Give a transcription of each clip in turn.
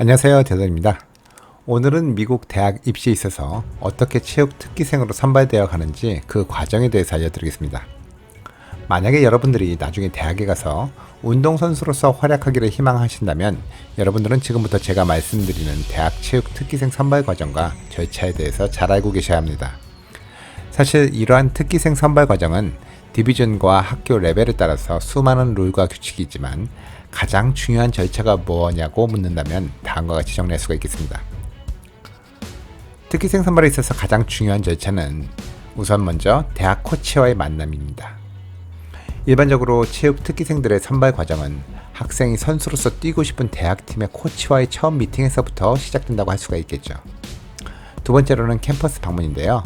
안녕하세요, 대단입니다. 오늘은 미국 대학 입시에 있어서 어떻게 체육 특기생으로 선발되어 가는지 그 과정에 대해서 알려드리겠습니다. 만약에 여러분들이 나중에 대학에 가서 운동선수로서 활약하기를 희망하신다면 여러분들은 지금부터 제가 말씀드리는 대학 체육 특기생 선발 과정과 절차에 대해서 잘 알고 계셔야 합니다. 사실 이러한 특기생 선발 과정은 디비전과 학교 레벨에 따라서 수많은 룰과 규칙이 있지만 가장 중요한 절차가 뭐냐고 묻는다면 다음과 같이 정리할 수가 있겠습니다. 특기생 선발에 있어서 가장 중요한 절차는 우선 먼저 대학 코치와의 만남입니다. 일반적으로 체육 특기생들의 선발 과정은 학생이 선수로서 뛰고 싶은 대학팀의 코치와의 처음 미팅에서부터 시작된다고 할 수가 있겠죠. 두 번째로는 캠퍼스 방문인데요.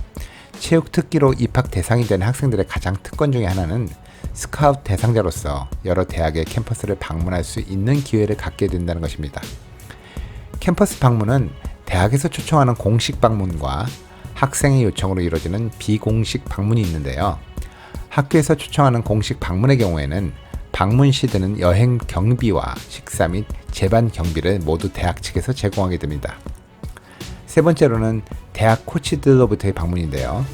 체육 특기로 입학 대상이 된 학생들의 가장 특권 중에 하나는 스카우트 대상자로서 여러 대학의 캠퍼스를 방문할 수 있는 기회를 갖게 된다는 것입니다. 캠퍼스 방문은 대학에서 초청하는 공식 방문과 학생의 요청으로 이루어지는 비공식 방문이 있는데요. 학교에서 초청하는 공식 방문의 경우에는 방문 시 드는 여행 경비와 식사 및 재반 경비를 모두 대학 측에서 제공하게 됩니다. 세 번째로는 대학 코치들로부터의 방문인데요.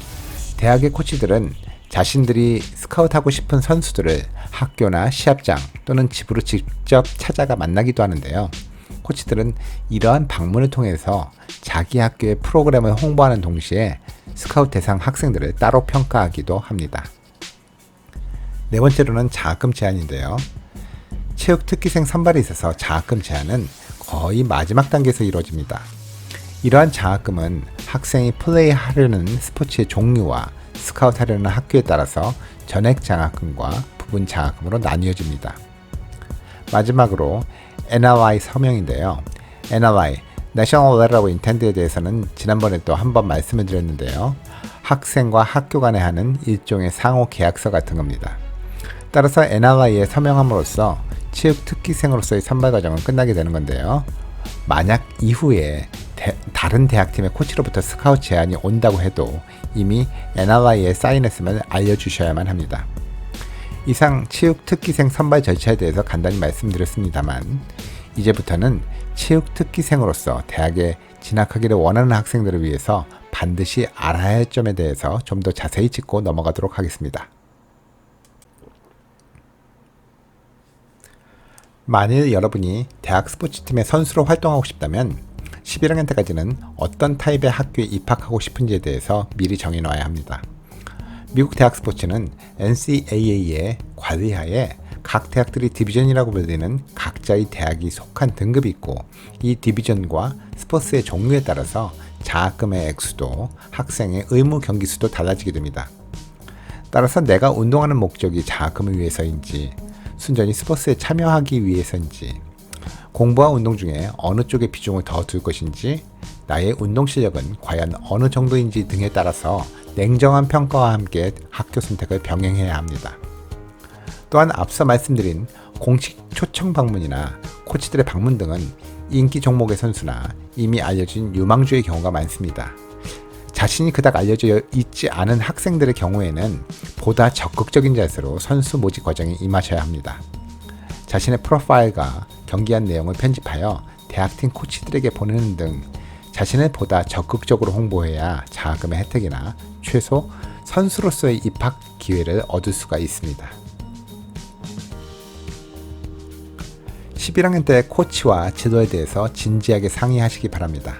대학의 코치들은 자신들이 스카우트하고 싶은 선수들을 학교나 시합장 또는 집으로 직접 찾아가 만나기도 하는데요. 코치들은 이러한 방문을 통해서 자기 학교의 프로그램을 홍보하는 동시에 스카우트 대상 학생들을 따로 평가하기도 합니다. 네 번째로는 장학금 제한인데요. 체육 특기생 선발에 있어서 장학금 제한은 거의 마지막 단계에서 이루어집니다. 이러한 장학금은 학생이 플레이하려는 스포츠의 종류와 스카우트 하려는 학교에 따라서 전액 장학금과 부분 장학금으로 나뉘어집니다. 마지막으로 NRI 서명인데요. NRI, National Letter of Intent에 대해서는 지난번에 또 한번 말씀을 드렸는데요. 학생과 학교 간에 하는 일종의 상호 계약서 같은 겁니다. 따라서 NRI에 서명함으로써 체육 특기생으로서의 선발 과정은 끝나게 되는 건데요. 만약 이후에 다른 대학팀의 코치로부터 스카우트 제안이 온다고 해도 이미 NRI에 사인했음을 알려주셔야만 합니다. 이상 체육 특기생 선발 절차에 대해서 간단히 말씀드렸습니다만 이제부터는 체육 특기생으로서 대학에 진학하기를 원하는 학생들을 위해서 반드시 알아야 할 점에 대해서 좀 더 자세히 짚고 넘어가도록 하겠습니다. 만일 여러분이 대학 스포츠팀의 선수로 활동하고 싶다면 11학년 때까지는 어떤 타입의 학교에 입학하고 싶은지에 대해서 미리 정해놔야 합니다. 미국 대학 스포츠는 NCAA의 관리하에 각 대학들이 디비전이라고 불리는 각자의 대학이 속한 등급이 있고 이 디비전과 스포츠의 종류에 따라서 장학금의 액수도 학생의 의무 경기 수도 달라지게 됩니다. 따라서 내가 운동하는 목적이 장학금을 위해서인지 순전히 스포츠에 참여하기 위해서인지 공부와 운동 중에 어느 쪽에 비중을 더 둘 것인지 나의 운동 실력은 과연 어느 정도인지 등에 따라서 냉정한 평가와 함께 학교 선택을 병행해야 합니다. 또한 앞서 말씀드린 공식 초청 방문이나 코치들의 방문 등은 인기 종목의 선수나 이미 알려진 유망주의 경우가 많습니다. 자신이 그닥 알려져 있지 않은 학생들의 경우에는 보다 적극적인 자세로 선수 모집 과정에 임하셔야 합니다. 자신의 프로파일과 경기한 내용을 편집하여 대학팀 코치들에게 보내는 등 자신을 보다 적극적으로 홍보해야 장학금의 혜택이나 최소 선수로서의 입학 기회를 얻을 수가 있습니다. 11학년 때 코치와 지도에 대해서 진지하게 상의하시기 바랍니다.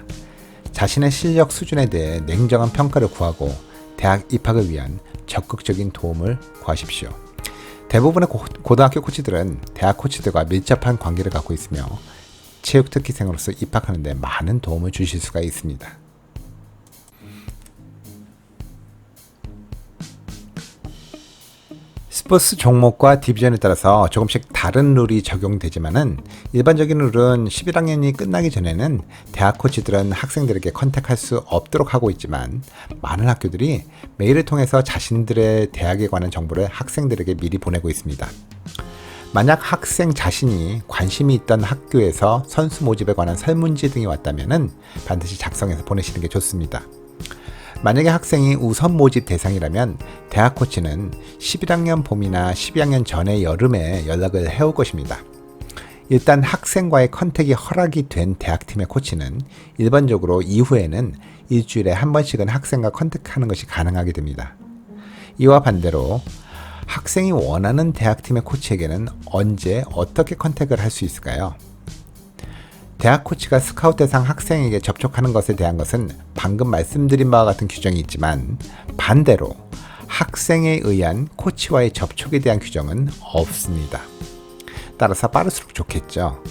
자신의 실력 수준에 대해 냉정한 평가를 구하고 대학 입학을 위한 적극적인 도움을 구하십시오. 대부분의 고등학교 코치들은 대학 코치들과 밀접한 관계를 갖고 있으며 체육 특기생으로서 입학하는 데 많은 도움을 주실 수가 있습니다. 스포츠 종목과 디비전에 따라서 조금씩 다른 룰이 적용되지만은 일반적인 룰은 11학년이 끝나기 전에는 대학 코치들은 학생들에게 컨택할 수 없도록 하고 있지만 많은 학교들이 메일을 통해서 자신들의 대학에 관한 정보를 학생들에게 미리 보내고 있습니다. 만약 학생 자신이 관심이 있던 학교에서 선수 모집에 관한 설문지 등이 왔다면은 반드시 작성해서 보내시는 게 좋습니다. 만약에 학생이 우선 모집 대상이라면 대학 코치는 11학년 봄이나 12학년 전의 여름에 연락을 해올 것입니다. 일단 학생과의 컨택이 허락이 된 대학팀의 코치는 일반적으로 이후에는 일주일에 한 번씩은 학생과 컨택하는 것이 가능하게 됩니다. 이와 반대로 학생이 원하는 대학팀의 코치에게는 언제 어떻게 컨택을 할 수 있을까요? 대학 코치가 스카우트 대상 학생에게 접촉하는 것에 대한 것은 방금 말씀드린 바와 같은 규정이 있지만 반대로 학생에 의한 코치와의 접촉에 대한 규정은 없습니다. 따라서 빠를수록 좋겠죠.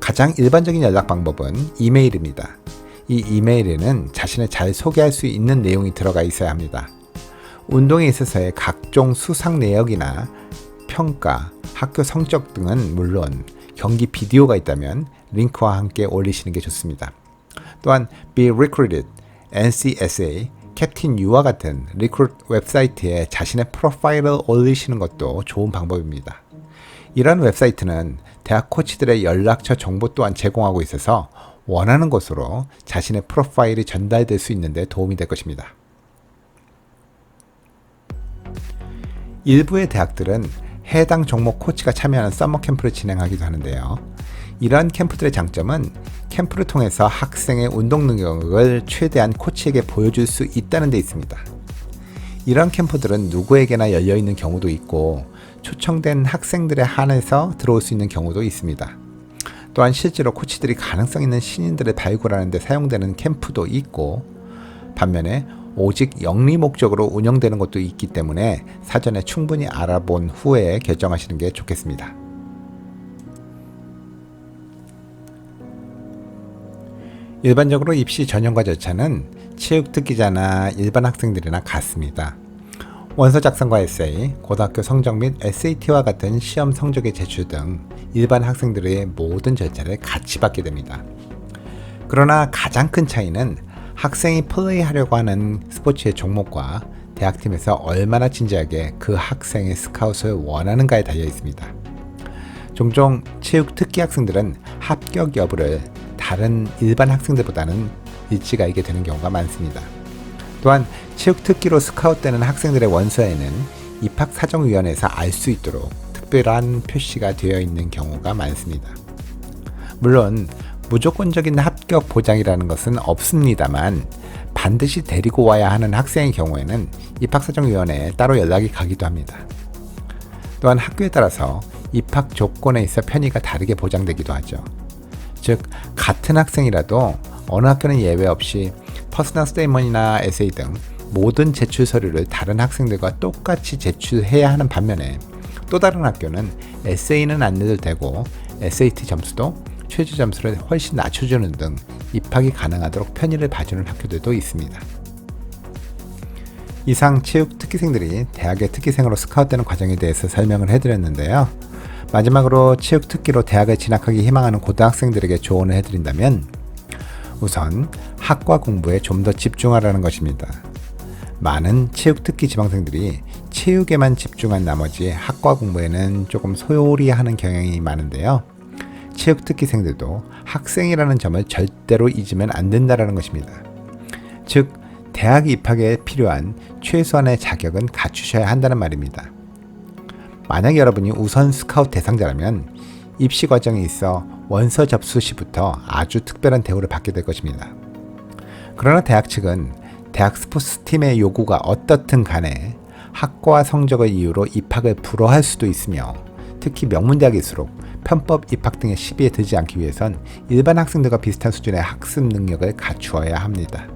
가장 일반적인 연락 방법은 이메일입니다. 이 이메일에는 자신을 잘 소개할 수 있는 내용이 들어가 있어야 합니다. 운동에 있어서의 각종 수상 내역이나 평가, 학교 성적 등은 물론 경기 비디오가 있다면 링크와 함께 올리시는 게 좋습니다. 또한 Be Recruited, NCSA, 캡틴 U와 같은 리크루트 웹사이트에 자신의 프로파일을 올리시는 것도 좋은 방법입니다. 이런 웹사이트는 대학 코치들의 연락처 정보 또한 제공하고 있어서 원하는 곳으로 자신의 프로파일이 전달될 수 있는 데 도움이 될 것입니다. 일부의 대학들은 해당 종목 코치가 참여하는 서머 캠프를 진행하기도 하는데요. 이러한 캠프들의 장점은 캠프를 통해서 학생의 운동 능력을 최대한 코치에게 보여줄 수 있다는 데 있습니다. 이러한 캠프들은 누구에게나 열려있는 경우도 있고 초청된 학생들에 한해서 들어올 수 있는 경우도 있습니다. 또한 실제로 코치들이 가능성 있는 신인들을 발굴하는 데 사용되는 캠프도 있고 반면에 오직 영리 목적으로 운영되는 것도 있기 때문에 사전에 충분히 알아본 후에 결정하시는 게 좋겠습니다. 일반적으로 입시 전형과 절차는 체육특기자나 일반 학생들이나 같습니다. 원서 작성과 에세이, 고등학교 성적 및 SAT와 같은 시험 성적의 제출 등 일반 학생들의 모든 절차를 같이 받게 됩니다. 그러나 가장 큰 차이는 학생이 플레이하려고 하는 스포츠의 종목과 대학팀에서 얼마나 진지하게 그 학생의 스카웃을 원하는가에 달려 있습니다. 종종 체육 특기 학생들은 합격 여부를 다른 일반 학생들보다는 일찍 알게 되는 경우가 많습니다. 또한 체육 특기로 스카웃되는 학생들의 원서에는 입학사정위원회에서 알 수 있도록 특별한 표시가 되어 있는 경우가 많습니다. 물론 무조건적인 합격 보장이라는 것은 없습니다만 반드시 데리고 와야 하는 학생의 경우에는 입학사정위원회에 따로 연락이 가기도 합니다. 또한 학교에 따라서 입학 조건에 있어 편의가 다르게 보장되기도 하죠. 즉 같은 학생이라도 어느 학교는 예외 없이 퍼스널 스테이트먼트나 에세이 등 모든 제출 서류를 다른 학생들과 똑같이 제출해야 하는 반면에 또 다른 학교는 에세이는 안 내도 되고 SAT 점수도 최저 점수를 훨씬 낮춰주는 등 입학이 가능하도록 편의를 봐주는 학교들도 있습니다. 이상 체육 특기생들이 대학의 특기생으로 스카웃되는 과정에 대해서 설명을 해드렸는데요. 마지막으로 체육 특기로 대학을 진학하기 희망하는 고등학생들에게 조언을 해드린다면 우선 학과 공부에 좀 더 집중하라는 것입니다. 많은 체육 특기 지망생들이 체육에만 집중한 나머지 학과 공부에는 조금 소홀히 하는 경향이 많은데요. 체육 특기생들도 학생이라는 점을 절대로 잊으면 안 된다는 것입니다. 즉, 대학 입학에 필요한 최소한의 자격은 갖추셔야 한다는 말입니다. 만약 여러분이 우선 스카웃 대상자라면 입시 과정에 있어 원서 접수 시부터 아주 특별한 대우를 받게 될 것입니다. 그러나 대학 측은 대학 스포츠팀의 요구가 어떻든 간에 학과 성적을 이유로 입학을 불허할 수도 있으며 특히 명문대학일수록 편법 입학 등의 시비에 들지 않기 위해선 일반 학생들과 비슷한 수준의 학습 능력을 갖추어야 합니다.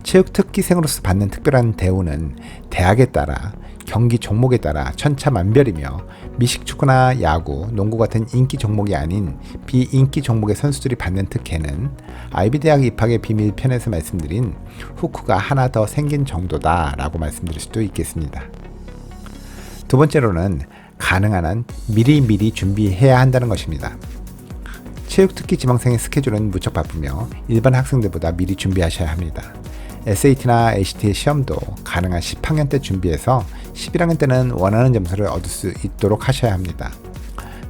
체육 특기생으로서 받는 특별한 대우는 대학에 따라 경기 종목에 따라 천차만별이며 미식축구나 야구, 농구 같은 인기 종목이 아닌 비인기 종목의 선수들이 받는 특혜는 아이비대학 입학의 비밀 편에서 말씀드린 후크가 하나 더 생긴 정도다 라고 말씀드릴 수도 있겠습니다. 두 번째로는 가능한 한 미리 준비해야 한다는 것입니다. 체육특기 지망생의 스케줄은 무척 바쁘며 일반 학생들보다 미리 준비하셔야 합니다. SAT나 ACT 시험도 가능한 10학년 때 준비해서 11학년 때는 원하는 점수를 얻을 수 있도록 하셔야 합니다.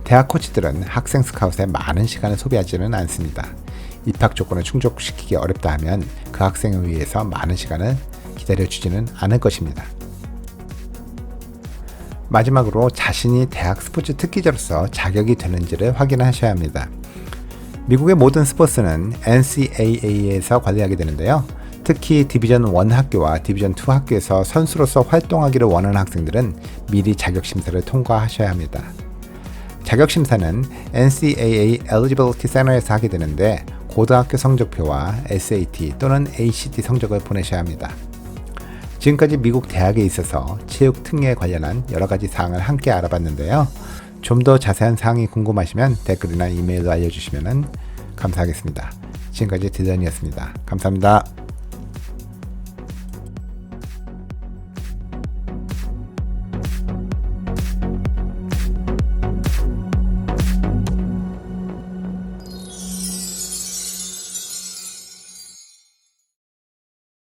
대학 코치들은 학생 스카웃에 많은 시간을 소비하지는 않습니다. 입학 조건을 충족시키기 어렵다 하면 그 학생을 위해서 많은 시간을 기다려주지는 않을 것입니다. 마지막으로 자신이 대학 스포츠 특기자로서 자격이 되는지를 확인하셔야 합니다. 미국의 모든 스포츠는 NCAA에서 관리하게 되는데요. 특히 디비전 1 학교와 디비전 2 학교에서 선수로서 활동하기를 원하는 학생들은 미리 자격심사를 통과하셔야 합니다. 자격심사는 NCAA Eligibility Center에서 하게 되는데 고등학교 성적표와 SAT 또는 ACT 성적을 보내셔야 합니다. 지금까지 미국 대학에 있어서 체육 특례에 관련한 여러가지 사항을 함께 알아봤는데요. 좀 더 자세한 사항이 궁금하시면 댓글이나 이메일로 알려주시면 감사하겠습니다. 지금까지 딜런이었습니다. 감사합니다.